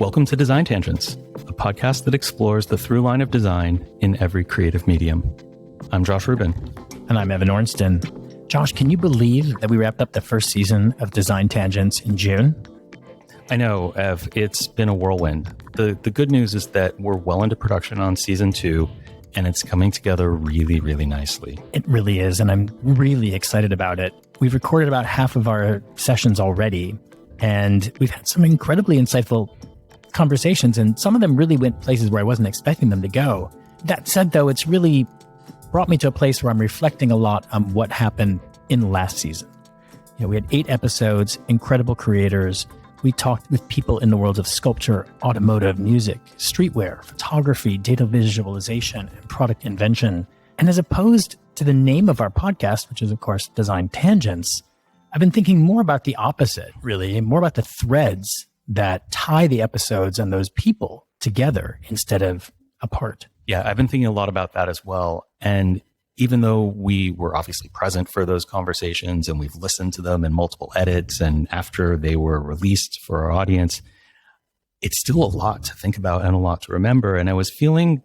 Welcome to Design Tangents, a podcast that explores the through line of design in every creative medium. I'm Josh Rubin. And I'm Evan Ornston. Josh, can you believe that we wrapped up the first season of Design Tangents in June? I know, Ev, it's been a whirlwind. The good news is that we're well into production on season 2, and it's coming together really, really nicely. It really is, and I'm really excited about it. We've recorded about half of our sessions already, and we've had some incredibly insightful conversations, and some of them really went places where I wasn't expecting them to go. That said, though, it's really brought me to a place where I'm reflecting a lot on what happened in last season. You know, we had 8 episodes, incredible creators. We talked with people in the worlds of sculpture, automotive, music, streetwear, photography, data visualization, and product invention. And as opposed to the name of our podcast, which is, of course, Design Tangents, I've been thinking more about the opposite, really, more about the threads that tie the episodes and those people together instead of apart. Yeah, I've been thinking a lot about that as well. And even though we were obviously present for those conversations and we've listened to them in multiple edits and after they were released for our audience, it's still a lot to think about and a lot to remember. And I was feeling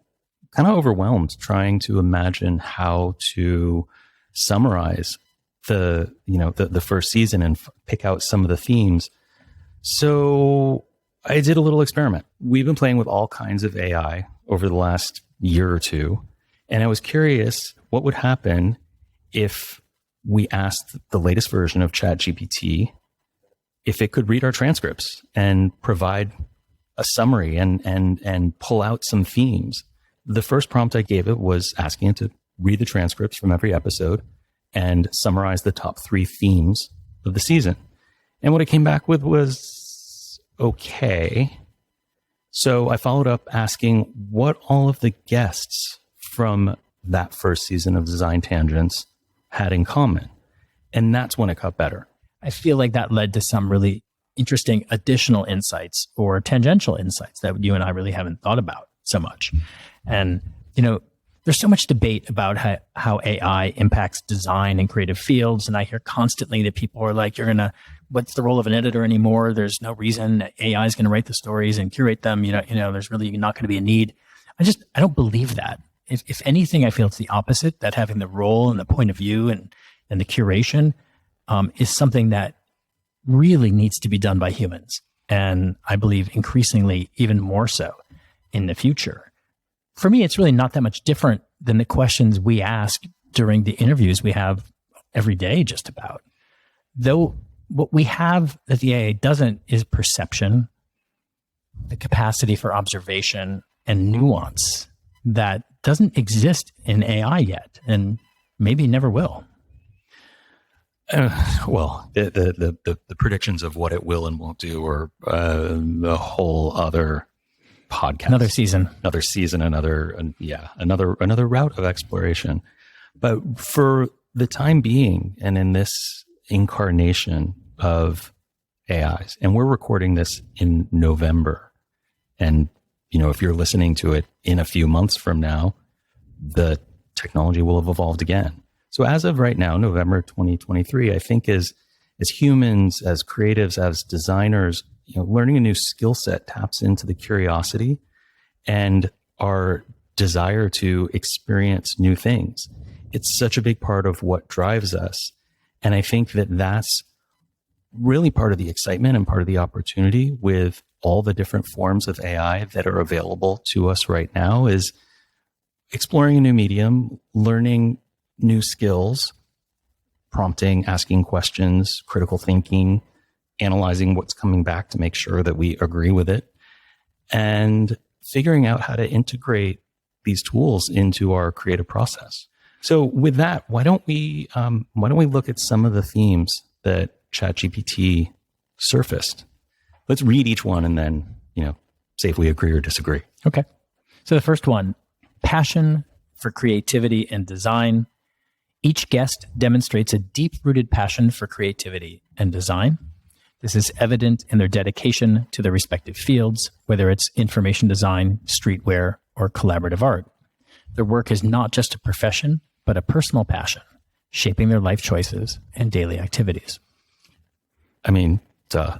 kind of overwhelmed trying to imagine how to summarize the first season and pick out some of the themes. So I did a little experiment. We've been playing with all kinds of AI over the last year or two. And I was curious what would happen if we asked the latest version of ChatGPT if it could read our transcripts and provide a summary and pull out some themes. The first prompt I gave it was asking it to read the transcripts from every episode and summarize the top 3 themes of the season. And what it came back with was okay. So I followed up asking what all of the guests from that first season of Design Tangents had in common. And that's when it got better. I feel like that led to some really interesting additional insights or tangential insights that you and I really haven't thought about so much. And, you know, there's so much debate about how AI impacts design and creative fields. And I hear constantly that people are like, what's the role of an editor anymore? There's no reason AI is going to write the stories and curate them. You know, there's really not going to be a need. I don't believe that. If anything, I feel it's the opposite, that having the role and the point of view and the curation is something that really needs to be done by humans. And I believe increasingly even more so in the future. For me, it's really not that much different than the questions we ask during the interviews we have every day, just about. Though what we have that the AI doesn't is perception, the capacity for observation and nuance that doesn't exist in AI yet, and maybe never will. Well, the predictions of what it will and won't do are a whole other podcast, another season, another route of exploration. But for the time being, and in this incarnation of AIs, and we're recording this in November, and you know, if you're listening to it in a few months from now, the technology will have evolved again. So as of right now, November 2023, I think as humans, as creatives, as designers, you know, learning a new skill set taps into the curiosity and our desire to experience new things. It's such a big part of what drives us. And I think that that's really part of the excitement and part of the opportunity with all the different forms of AI that are available to us right now is exploring a new medium, learning new skills, prompting, asking questions, critical thinking, analyzing what's coming back to make sure that we agree with it, and figuring out how to integrate these tools into our creative process. So with that, why don't we look at some of the themes that ChatGPT surfaced? Let's read each one and then, say if we agree or disagree. Okay. So the first one, passion for creativity and design. Each guest demonstrates a deep-rooted passion for creativity and design. This is evident in their dedication to their respective fields, whether it's information design, streetwear, or collaborative art. Their work is not just a profession, but a personal passion, shaping their life choices and daily activities. I mean, duh.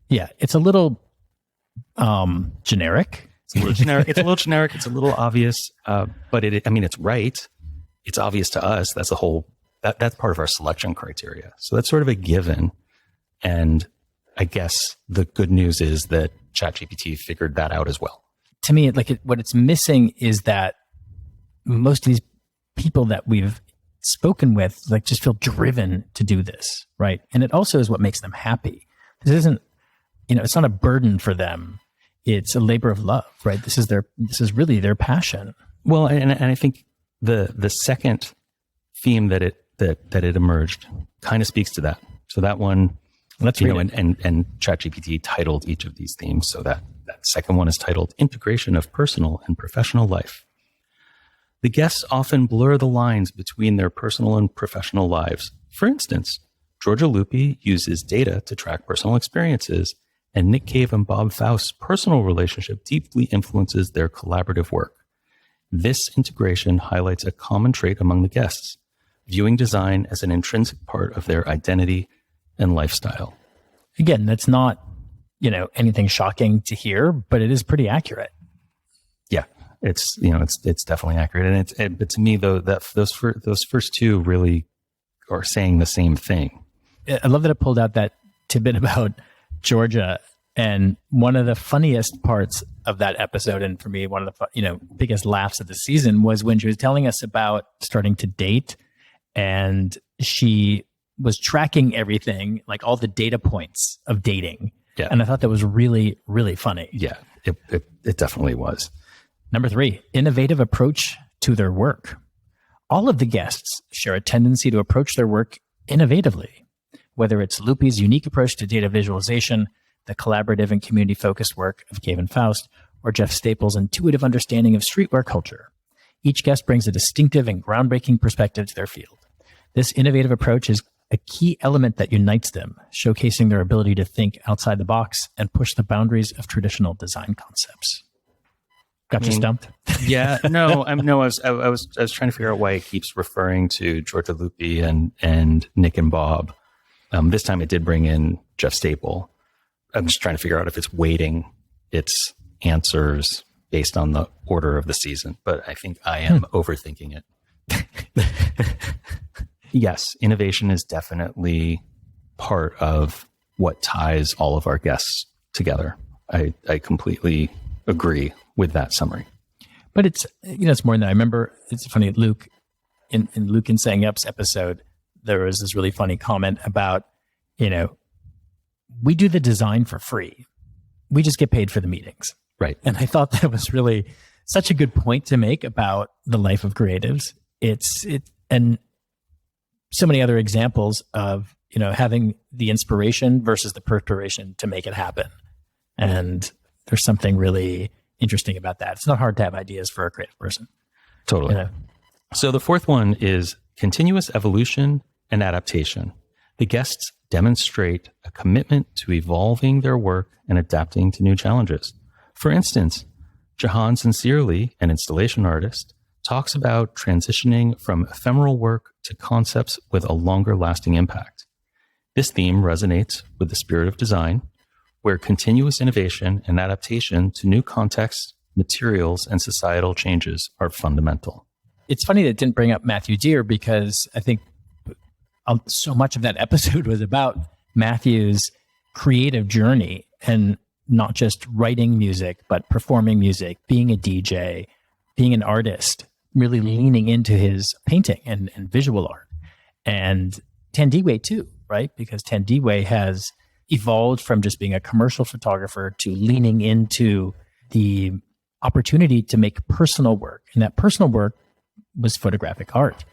Yeah, it's a little generic. It's a little generic. It's a little generic. It's a little obvious, but it's right. It's obvious to us. That's the whole. That's part of our selection criteria. So that's sort of a given. And I guess the good news is that ChatGPT figured that out as well. To me, what it's missing is that most of these people that we've spoken with just feel driven to do this, right? And it also is what makes them happy. This isn't, it's not a burden for them. It's a labor of love, right? This is really their passion. Well, and I think the second theme that it emerged kind of speaks to that. So that one, and ChatGPT titled each of these themes. So that second one is titled Integration of Personal and Professional Life. The guests often blur the lines between their personal and professional lives. For instance, Georgia Lupi uses data to track personal experiences, and Nick Cave and Bob Faust's personal relationship deeply influences their collaborative work. This integration highlights a common trait among the guests, viewing design as an intrinsic part of their identity and lifestyle. Again, that's not, anything shocking to hear, but it is pretty accurate. Yeah, it's definitely accurate. But to me though, those first two really are saying the same thing. I love that it pulled out that tidbit about Georgia. And one of the funniest parts of that episode, and for me, one of the biggest laughs of the season, was when she was telling us about starting to date, and she was tracking everything, all the data points of dating. Yeah. And I thought that was really, really funny. Yeah, it definitely was. Number 3, innovative approach to their work. All of the guests share a tendency to approach their work innovatively, whether it's Lupi's unique approach to data visualization, the collaborative and community-focused work of Cave and Faust, or Jeff Staples' intuitive understanding of streetwear culture. Each guest brings a distinctive and groundbreaking perspective to their field. This innovative approach is a key element that unites them, showcasing their ability to think outside the box and push the boundaries of traditional design concepts. Got you stumped? Yeah, no, I was trying to figure out why it keeps referring to Georgia Lupi and Nick and Bob. This time it did bring in Jeff Staple. I'm just trying to figure out if it's weighting its answers based on the order of the season, but I think I am overthinking it. Yes, innovation is definitely part of what ties all of our guests together. I completely agree with that summary. But it's more than that. I remember, it's funny, Luke in Luke and Saying Up's episode, there was this really funny comment about, we do the design for free. We just get paid for the meetings. Right. And I thought that was really such a good point to make about the life of creatives. And so many other examples of, having the inspiration versus the preparation to make it happen. And there's something really interesting about that. It's not hard to have ideas for a creative person. Totally. So the fourth one is continuous evolution and adaptation. The guests demonstrate a commitment to evolving their work and adapting to new challenges. For instance, Jahan Sincerely, an installation artist, talks about transitioning from ephemeral work to concepts with a longer lasting impact. This theme resonates with the spirit of design, where continuous innovation and adaptation to new contexts, materials, and societal changes are fundamental. It's funny that it didn't bring up Matthew Deere, because I think so much of that episode was about Matthew's creative journey, and not just writing music, but performing music, being a DJ, being an artist, really leaning into his painting and visual art. And Tandiwe too, right? Because Tandiwe has evolved from just being a commercial photographer to leaning into the opportunity to make personal work. And that personal work was photographic art.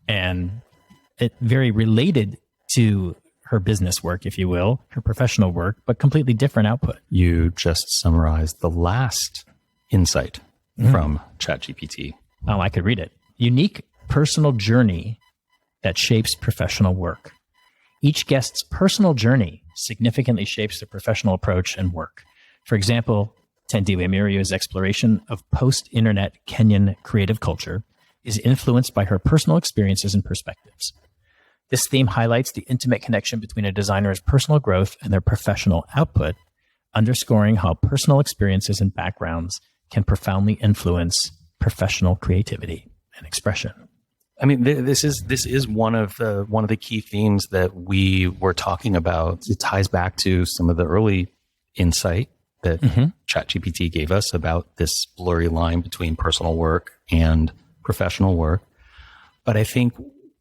And it very related to her business work, if you will, her professional work, but completely different output. You just summarized the last insight from ChatGPT. Oh, I could read it. Unique personal journey that shapes professional work. Each guest's personal journey significantly shapes their professional approach and work. For example, Tandiwe Miriu's exploration of post-internet Kenyan creative culture is influenced by her personal experiences and perspectives. This theme highlights the intimate connection between a designer's personal growth and their professional output, underscoring how personal experiences and backgrounds can profoundly influence professional creativity and expression. I mean, this is one of the key themes that we were talking about. It ties back to some of the early insight that ChatGPT gave us about this blurry line between personal work and professional work. But I think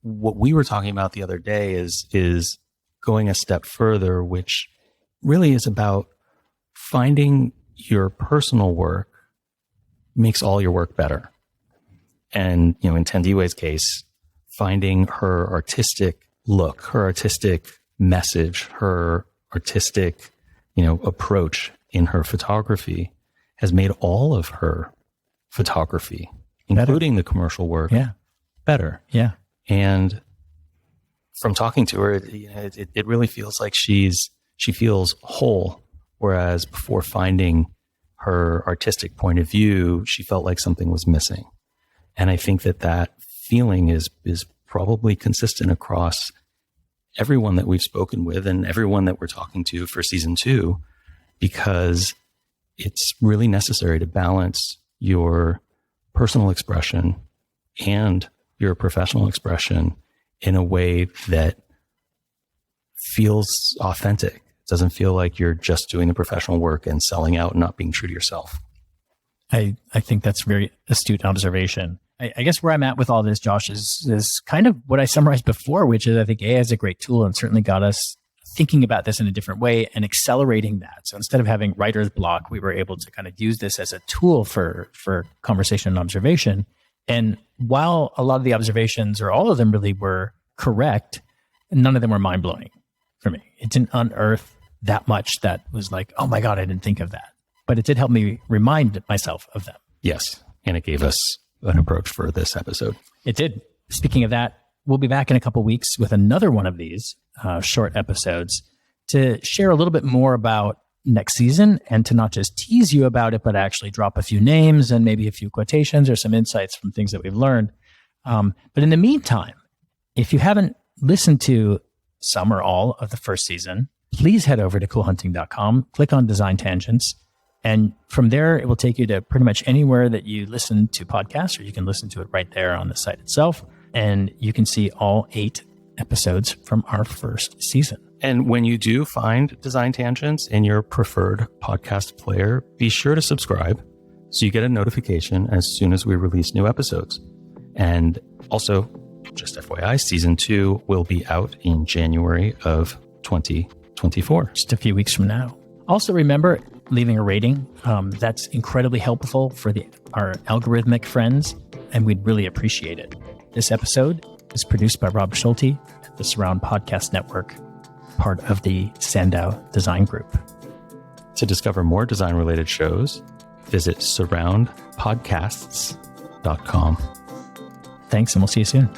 what we were talking about the other day is going a step further, which really is about finding your personal work makes all your work better. And, in Tendiwe's case, finding her artistic look, her artistic message, her artistic, approach in her photography has made all of her photography, including the commercial work, better. Yeah. And from talking to her, it really feels like she feels whole. Whereas before finding her artistic point of view, she felt like something was missing. And I think that feeling is probably consistent across everyone that we've spoken with and everyone that we're talking to for season 2, because it's really necessary to balance your personal expression and your professional expression in a way that feels authentic. It doesn't feel like you're just doing the professional work and selling out and not being true to yourself. I think that's a very astute observation. I guess where I'm at with all this, Josh, is kind of what I summarized before, which is I think AI is a great tool and certainly got us thinking about this in a different way and accelerating that. So instead of having writer's block, we were able to kind of use this as a tool for conversation and observation. And while a lot of the observations, or all of them really were correct, none of them were mind-blowing for me. It didn't unearth that much that was like, oh my God, I didn't think of that. But it did help me remind myself of them. Yes. And it gave us an approach for this episode. It did. Speaking of that, we'll be back in a couple weeks with another one of these short episodes to share a little bit more about next season, and to not just tease you about it, but actually drop a few names and maybe a few quotations or some insights from things that we've learned. But in the meantime, if you haven't listened to some or all of the first season, please head over to coolhunting.com, click on Design Tangents, and from there, it will take you to pretty much anywhere that you listen to podcasts, or you can listen to it right there on the site itself. And you can see all 8 episodes from our first season. And when you do find Design Tangents in your preferred podcast player, be sure to subscribe so you get a notification as soon as we release new episodes. And also, just FYI, season 2 will be out in January of 2024. Just a few weeks from now. Also remember, leaving a rating. That's incredibly helpful for our algorithmic friends, and we'd really appreciate it. This episode is produced by Rob Schulte at the Surround Podcast Network, part of the SANDOW Design Group. To discover more design-related shows, visit surroundpodcasts.com. Thanks, and we'll see you soon.